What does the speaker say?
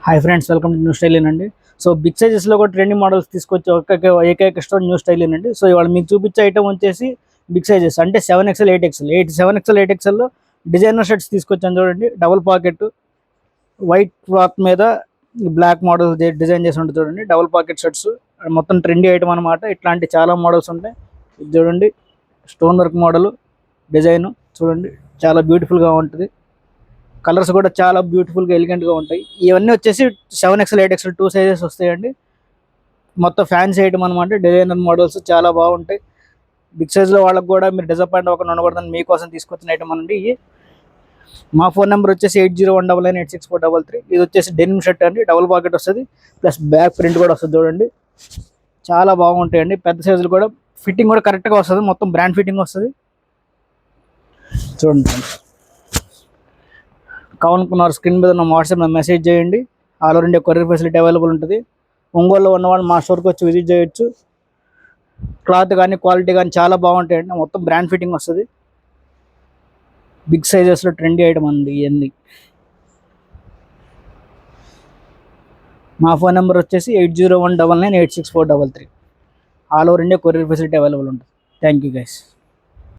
Hi friends, welcome to new style అండి. So big సైజెస్లో కూడా trending models తీసుకొచ్చి ఏకైక స్టోర్ న్యూ స్టైల్ అండి. సో ఇవాళ మీకు చూపించే ఐటమ్ వచ్చేసి బిగ్ సైజెస్ అంటే 7XL 8XL 7XL 8XLలో designer shirts తీసుకొచ్చాను చూడండి. డబుల్ పాకెట్ వైట్ క్లాత్ మీద బ్లాక్ మోడల్ డిజైన్ చేసి ఉంటుంది చూడండి. డబుల్ పాకెట్ షర్ట్స్ మొత్తం ట్రెండీ ఐటమ్ అనమాట. ఇట్లాంటి చాలా మోడల్స్ ఉంటాయి. ఇది చూడండి, స్టోన్ వర్క్ మోడల్ డిజైన్ చూడండి, చాలా బ్యూటిఫుల్గా ఉంటుంది. కలర్స్ కూడా చాలా బ్యూటిఫుల్గా ఎలిగెంట్గా ఉంటాయి. ఇవన్నీ వచ్చేసి 7XL 8XL 2 సైజెస్ వస్తాయండి. మొత్తం ఫ్యాన్సీ ఐటమ్ అనమాట. డిజైనర్ మోడల్స్ చాలా బాగుంటాయి. బిగ్ సైజ్లో వాళ్ళకి కూడా మీరు డిసప్పాయింట్ అవ్వకుండా ఉండకూడదని మీకోసం తీసుకొచ్చిన ఐటమ్ అండి ఇవి. మా ఫోన్ నెంబర్ వచ్చేసి 8019986433. ఇది వచ్చేసి డెనిమ్ షర్ట్ అండి. డబుల్ పాకెట్ వస్తుంది, ప్లస్ బ్యాక్ ప్రింట్ కూడా వస్తుంది చూడండి. చాలా బాగుంటాయండి. పెద్ద సైజులు కూడా ఫిట్టింగ్ కూడా కరెక్ట్గా వస్తుంది. మొత్తం బ్రాండ్ ఫిట్టింగ్ వస్తుంది చూడండి. కావాలనుకున్నారు స్క్రీన్ మీద ఉన్న వాట్సాప్లో మెసేజ్ చేయండి. All over India courier facility available ఉంటుంది. ఒంగోలులో ఉన్నవాళ్ళు మా స్టోర్కి వచ్చి విజిట్ చేయొచ్చు. క్లాత్ కానీ క్వాలిటీ కానీ చాలా బాగుంటాయండి. మొత్తం బ్రాండ్ ఫిట్టింగ్ వస్తుంది. బిగ్ సైజెస్లో ట్రెండీ ఐటమ్ అండి ఇవన్నీ. మా ఫోన్ నెంబర్ వచ్చేసి 8019986433. All over India courier facility available ఉంటుంది. Thank you guys.